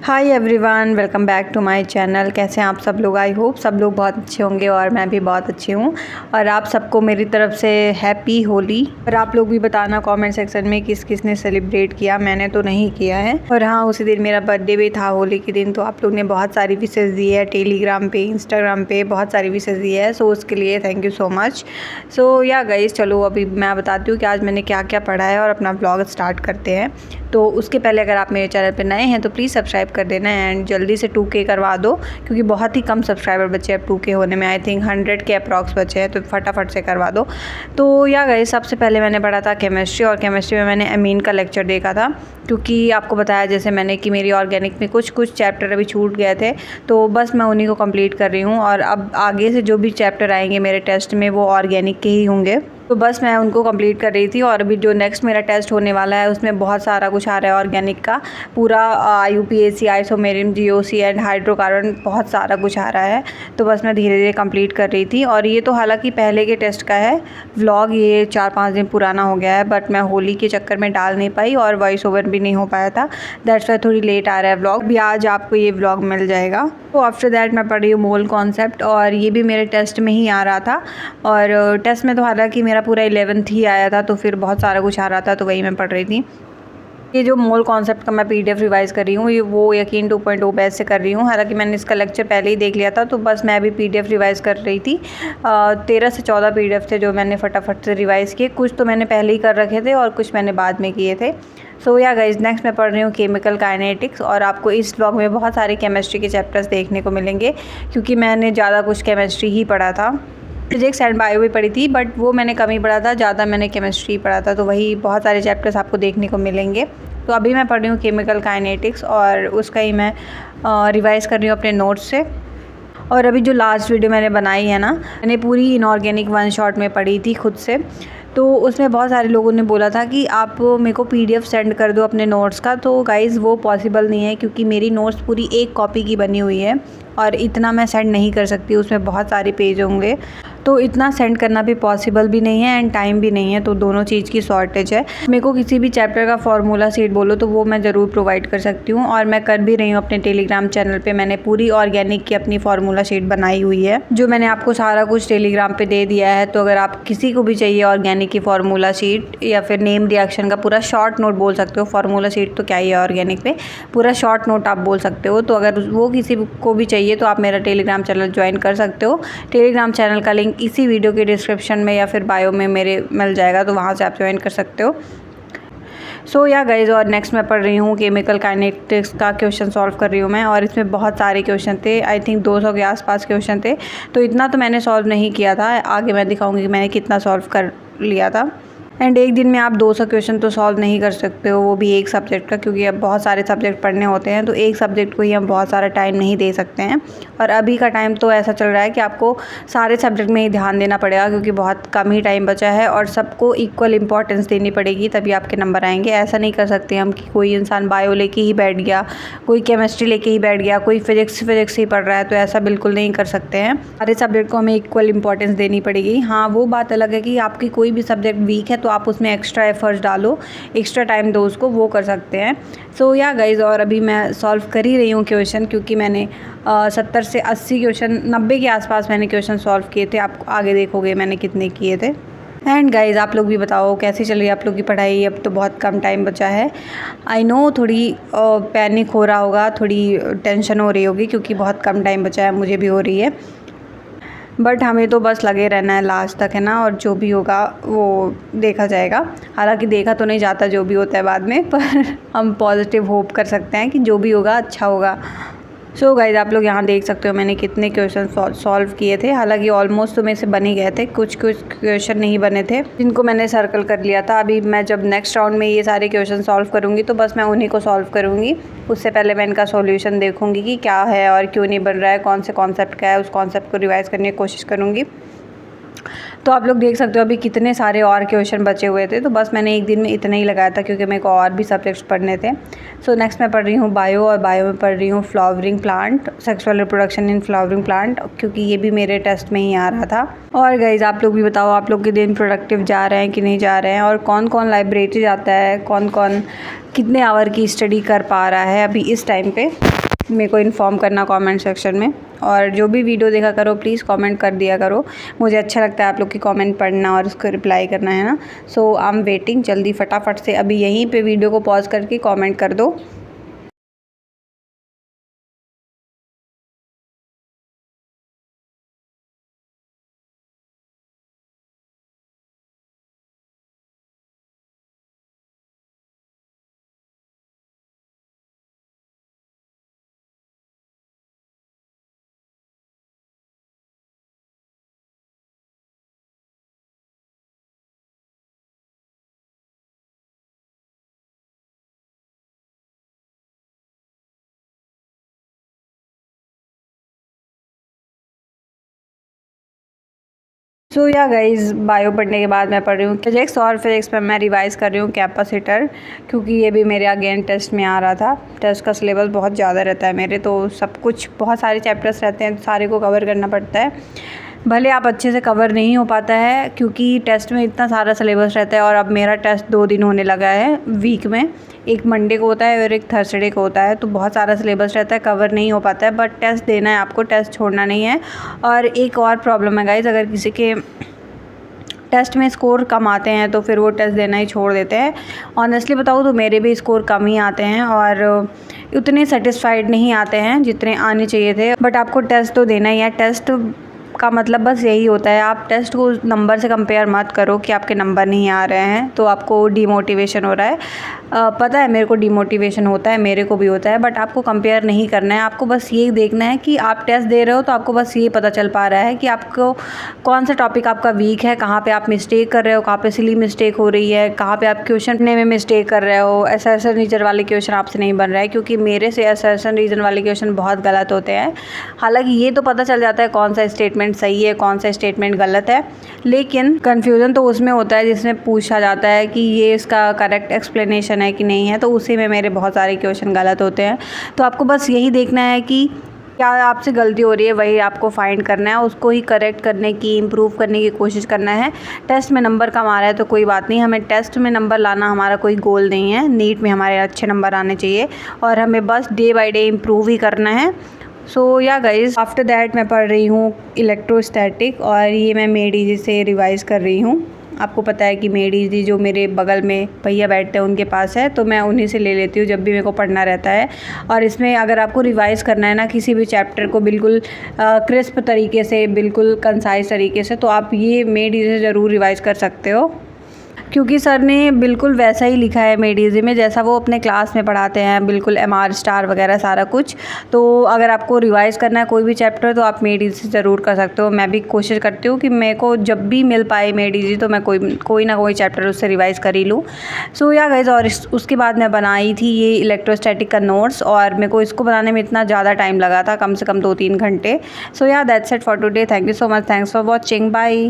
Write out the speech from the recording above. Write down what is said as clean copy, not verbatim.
Hi everyone, welcome back to my channel. कैसे हैं आप सब लोग? आई होप सब लोग बहुत अच्छे होंगे और मैं भी बहुत अच्छी हूँ। और आप सबको मेरी तरफ से हैप्पी होली। और आप लोग भी बताना कमेंट सेक्शन में किस किस ने सेलिब्रेट किया। मैंने तो नहीं किया है। और हाँ, उसी दिन मेरा बर्थडे भी था होली के दिन, तो आप लोग ने बहुत सारी विशेज़ दी है टेलीग्राम पे, इंस्टाग्राम पे बहुत सारी विशेज़ दी है। सो उसके लिए थैंक यू सो मच। सो या गाइस, चलो अभी मैं बताती हूँ कि आज मैंने क्या क्या पढ़ा है और अपना ब्लॉग स्टार्ट करते हैं। तो उसके पहले अगर आप मेरे चैनल पे नए हैं तो प्लीज़ सब्सक्राइब कर देना एंड जल्दी से 2K करवा दो, क्योंकि बहुत ही कम सब्सक्राइबर बचे अब 2K होने में। आई थिंक 100 के अप्रॉक्स बचे हैं, तो फटाफट से करवा दो। तो या गए, सबसे पहले मैंने पढ़ा था केमिस्ट्री, और केमिस्ट्री में मैंने अमीन का लेक्चर देखा था, क्योंकि आपको बताया जैसे मैंने कि मेरी ऑर्गेनिक में कुछ चैप्टर अभी छूट गए थे, तो बस मैं उन्हीं को कंप्लीट कर रही हूँ। और अब आगे से जो भी चैप्टर आएंगे मेरे टेस्ट में वो ऑर्गेनिक के ही होंगे, तो बस मैं उनको कंप्लीट कर रही थी। और अभी जो नेक्स्ट मेरा टेस्ट होने वाला है उसमें बहुत सारा कुछ आ रहा है ऑर्गेनिक का, पूरा IUPAC, आइसोमेरियम, GOC एंड हाइड्रोकार्बन, बहुत सारा कुछ आ रहा है। तो बस मैं धीरे धीरे कंप्लीट कर रही थी। और ये तो हालांकि पहले के टेस्ट का है व्लॉग, ये 4-5 दिन पुराना हो गया है, बट मैं होली के चक्कर में डाल नहीं पाई और वॉइस ओवर भी नहीं हो पाया था। दैट्स वाई थोड़ी लेट आ रहा है व्लॉग। भी आज आपको ये व्लॉग मिल जाएगा। तो आफ्टर दैट मैं पढ़ रही हूँ मोल कॉन्सेप्ट, और ये भी मेरे टेस्ट में ही आ रहा था। और टेस्ट में तो हालांकि मेरा पूरा 11th ही आया था, तो फिर बहुत सारा कुछ आ रहा था, तो वही मैं पढ़ रही थी। ये जो मोल कॉन्सेप्ट का मैं PDF रिवाइज़ कर रही हूँ, ये वो यकीन 2.0 बैच से कर रही हूँ। हालांकि मैंने इसका लेक्चर पहले ही देख लिया था, तो बस मैं अभी PDF रिवाइज़ कर रही थी। 13 से 14 PDF थे जो मैंने फटाफट से रिवाइज़ किए। कुछ तो मैंने पहले ही कर रखे थे और कुछ मैंने बाद में किए थे। सो या गाइस, नेक्स्ट मैं पढ़ रही हूँ केमिकल काइनेटिक्स, और आपको इस ब्लॉग में बहुत सारे केमिस्ट्री के चैप्टर्स देखने को मिलेंगे, क्योंकि मैंने ज़्यादा कुछ केमिस्ट्री ही पढ़ा था। फिजिक्स एंड बायो भी पढ़ी थी, बट वो मैंने कम ही पढ़ा था, ज़्यादा मैंने केमिस्ट्री पढ़ा था, तो वही बहुत सारे चैप्टर्स आपको देखने को मिलेंगे। तो अभी मैं पढ़ रही हूँ केमिकल काइनेटिक्स, और उसका ही मैं रिवाइज़ कर रही हूँ अपने नोट्स से। और अभी जो लास्ट वीडियो मैंने बनाई है ना, मैंने पूरी इनऑर्गेनिक 1 शॉट में पढ़ी थी खुद से। तो उसमें बहुत सारे लोगों ने बोला था कि आप मेरे को PDF सेंड कर दो अपने नोट्स का। तो गाइज़, वो पॉसिबल नहीं है, क्योंकि मेरी नोट्स पूरी एक कॉपी की बनी हुई है और इतना मैं सेंड नहीं कर सकती, उसमें बहुत सारे पेज होंगे, तो इतना सेंड करना भी पॉसिबल भी नहीं है एंड टाइम भी नहीं है। तो दोनों चीज़ की शॉर्टेज है। मेरे को किसी भी चैप्टर का फार्मूला शीट बोलो तो वो मैं ज़रूर प्रोवाइड कर सकती हूँ, और मैं कर भी रही हूँ। अपने टेलीग्राम चैनल पे मैंने पूरी ऑर्गेनिक की अपनी फार्मूला शीट बनाई हुई है, जो मैंने आपको सारा कुछ टेलीग्राम पे दे दिया है। तो अगर आप किसी को भी चाहिए ऑर्गेनिक की फार्मूला शीट या फिर नेम रिएक्शन का पूरा शॉर्ट नोट बोल सकते हो, फार्मूला शीट तो क्या ही है ऑर्गेनिक पे, पूरा शॉर्ट नोट आप बोल सकते हो। तो अगर वो किसी को भी चाहिए तो आप मेरा टेलीग्राम चैनल ज्वाइन कर सकते हो। टेलीग्राम चैनल का लिंक इसी वीडियो के डिस्क्रिप्शन में या फिर बायो में मेरे मिल जाएगा, तो वहाँ से आप ज्वाइन कर सकते हो। सो या गाइज, और नेक्स्ट मैं पढ़ रही हूँ केमिकल काइनेटिक्स का क्वेश्चन सॉल्व कर रही हूँ मैं, और इसमें बहुत सारे क्वेश्चन थे। आई थिंक 200 के आसपास क्वेश्चन थे, तो इतना तो मैंने सॉल्व नहीं किया था। आगे मैं दिखाऊंगी कि मैंने कितना सॉल्व कर लिया था। एंड एक दिन में आप 200 क्वेश्चन तो सॉल्व नहीं कर सकते हो, वो भी एक सब्जेक्ट का, क्योंकि अब बहुत सारे सब्जेक्ट पढ़ने होते हैं, तो एक सब्जेक्ट को ही हम बहुत सारा टाइम नहीं दे सकते हैं। और अभी का टाइम तो ऐसा चल रहा है कि आपको सारे सब्जेक्ट में ही ध्यान देना पड़ेगा, क्योंकि बहुत कम ही टाइम बचा है और सबको इक्वल इंपॉर्टेंस देनी पड़ेगी, तभी आपके नंबर आएंगे। ऐसा नहीं कर सकते हम कि कोई इंसान बायो लेके ही बैठ गया, कोई केमिस्ट्री लेके ही बैठ गया, कोई फिजिक्स ही पढ़ रहा है, तो ऐसा बिल्कुल नहीं कर सकते हैं। सारे सब्जेक्ट को हमें इक्वल इंपॉर्टेंस देनी पड़ेगी। हाँ, वो बात अलग है कि आपकी कोई भी सब्जेक्ट वीक है तो आप उसमें एक्स्ट्रा एफर्ट्स डालो, एक्स्ट्रा टाइम दो उसको, वो कर सकते हैं। सो या गाइज, और अभी मैं सॉल्व कर ही रही हूँ क्वेश्चन, क्योंकि मैंने 70 से 80 क्वेश्चन, 90 के आसपास मैंने क्वेश्चन सॉल्व किए थे। आप आगे देखोगे मैंने कितने किए थे। एंड गाइज, आप लोग भी बताओ कैसी चल रही है आप लोग की पढ़ाई। अब तो बहुत कम टाइम बचा है। आई नो थोड़ी पैनिक हो रहा होगा, थोड़ी टेंशन हो रही होगी, क्योंकि बहुत कम टाइम बचा है, मुझे भी हो रही है। बट हमें तो बस लगे रहना है लास्ट तक, है ना, और जो भी होगा वो देखा जाएगा। हालांकि देखा तो नहीं जाता जो भी होता है बाद में, पर हम पॉजिटिव होप कर सकते हैं कि जो भी होगा अच्छा होगा। सो गाइज, आप लोग यहाँ देख सकते हो मैंने कितने क्वेश्चन सॉल्व किए थे। हालांकि ऑलमोस्ट तो मेरे से बन ही गए थे, कुछ क्वेश्चन नहीं बने थे जिनको मैंने सर्कल कर लिया था। अभी मैं जब नेक्स्ट राउंड में ये सारे क्वेश्चन सॉल्व करूँगी तो बस मैं उन्हीं को सॉल्व करूँगी। उससे पहले मैं इनका सॉल्यूशन देखूँगी कि क्या है और क्यों नहीं बन रहा है, कौन से कॉन्सेप्ट का है, उस कॉन्सेप्ट को रिवाइज़ करने की कोशिश करूँगी। तो आप लोग देख सकते हो अभी कितने सारे और क्वेश्चन बचे हुए थे, तो बस मैंने एक दिन में इतना ही लगाया था क्योंकि मेरे को और भी सब्जेक्ट्स पढ़ने थे। सो नेक्स्ट मैं पढ़ रही हूँ बायो, और बायो में पढ़ रही हूँ flowering plant, sexual reproduction in flowering plant, क्योंकि ये भी मेरे टेस्ट में ही आ रहा था। और गाइज आप लोग भी बताओ, आप लोग के दिन प्रोडक्टिव जा रहे हैं कि नहीं जा रहे हैं, और कौन कौन लाइब्रेरी जाता है, कौन कौन कितने आवर की स्टडी कर पा रहा है अभी इस टाइम पे, मेरे को इन्फॉर्म करना कमेंट सेक्शन में। और जो भी वीडियो देखा करो प्लीज़ कमेंट कर दिया करो, मुझे अच्छा लगता है आप लोग की कमेंट पढ़ना और उसको रिप्लाई करना, है ना। सो आई एम वेटिंग, जल्दी फटाफट से अभी यहीं पे वीडियो को पॉज करके कमेंट कर दो। सो या गाइज़ बायो पढ़ने के बाद मैं पढ़ रही हूँ फिजिक्स, और फिजिक्स में मैं रिवाइज़ कर रही हूँ कैपेसिटर, क्योंकि ये भी मेरे अगेन टेस्ट में आ रहा था। टेस्ट का सिलेबस बहुत ज़्यादा रहता है मेरे, तो सब कुछ बहुत सारे चैप्टर्स रहते हैं, सारे को कवर करना पड़ता है। भले आप अच्छे से कवर नहीं हो पाता है क्योंकि टेस्ट में इतना सारा सिलेबस रहता है। और अब मेरा टेस्ट 2 दिन होने लगा है वीक में, एक मंडे को होता है और एक थर्सडे को होता है, तो बहुत सारा सिलेबस रहता है, कवर नहीं हो पाता है, बट टेस्ट देना है आपको, टेस्ट छोड़ना नहीं है। और एक और प्रॉब्लम है गाइज़, अगर किसी के टेस्ट में स्कोर कम आते हैं तो फिर वो टेस्ट देना ही छोड़ देते हैं। ऑनेस्टली बताऊँ तो मेरे भी स्कोर कम ही आते हैं और उतने सेटिस्फाइड नहीं आते हैं जितने आने चाहिए थे, बट आपको टेस्ट तो देना ही है। टेस्ट का मतलब बस यही होता है, आप टेस्ट को नंबर से कंपेयर मत करो कि आपके नंबर नहीं आ रहे हैं तो आपको डीमोटिवेशन हो रहा है। पता है मेरे को डीमोटिवेशन होता है, मेरे को भी होता है, बट आपको कंपेयर नहीं करना है। आपको बस ये देखना है कि आप टेस्ट दे रहे हो तो आपको बस ये पता चल पा रहा है कि आपको कौन सा टॉपिक आपका वीक है, कहाँ पे आप मिस्टेक कर रहे हो, कहाँ पे सिली मिस्टेक हो रही है, कहाँ पे आप क्वेश्चन में मिस्टेक कर रहे हो। असर्शन रीजन वाले क्वेश्चन आपसे नहीं बन रहा है, क्योंकि मेरे से असर्शन रीजन वाले क्वेश्चन बहुत गलत होते हैं। हालांकि ये तो पता चल जाता है कौन सा स्टेटमेंट सही है, कौन सा स्टेटमेंट गलत है, लेकिन कन्फ्यूज़न तो उसमें होता है जिसमें पूछा जाता है कि ये इसका करेक्ट एक्सप्लेनेशन है कि नहीं है, तो उसी में मेरे बहुत सारे क्वेश्चन गलत होते हैं। तो आपको बस यही देखना है कि क्या आपसे गलती हो रही है, वही आपको फाइंड करना है, उसको ही करेक्ट करने की, इम्प्रूव करने की कोशिश करना है। टेस्ट में नंबर कम आ रहा है तो कोई बात नहीं, हमें टेस्ट में नंबर लाना हमारा कोई गोल नहीं है। नीट में हमारे अच्छे नंबर आने चाहिए और हमें बस डे बाय डे इम्प्रूव ही करना है। सो या गाइज़, आफ्टर दैट मैं पढ़ रही हूँ इलेक्ट्रोस्टैटिक, और ये मैं मेड इजी से रिवाइज़ कर रही हूँ। आपको पता है कि मेड इजी जो मेरे बगल में भैया बैठते हैं उनके पास है, तो मैं उन्हीं से ले लेती हूँ जब भी मेरे को पढ़ना रहता है। और इसमें अगर आपको रिवाइज़ करना है ना किसी भी चैप्टर को बिल्कुल क्रिस्प तरीके से, बिल्कुल कंसाइज तरीके से, तो आप ये मेड इजी से ज़रूर रिवाइज़ कर सकते हो, क्योंकि सर ने बिल्कुल वैसा ही लिखा है मेड इजी में जैसा वो अपने क्लास में पढ़ाते हैं, बिल्कुल MR स्टार वगैरह सारा कुछ। तो अगर आपको रिवाइज़ करना है कोई भी चैप्टर तो आप मेड इजी ज़रूर कर सकते हो। मैं भी कोशिश करती हूँ कि मेरे को जब भी मिल पाए मेड इजी तो मैं कोई ना कोई चैप्टर उससे रिवाइज़ कर ही लूँ। सो या गाइस, और उसके बाद मैं बनाई थी ये इलेक्ट्रोस्टैटिक का नोट्स, और मेरे को इसको बनाने में इतना ज़्यादा टाइम लगा था, कम से कम 2-3 घंटे। So yeah that's it for today. Thank you so much, thanks for watching, bye.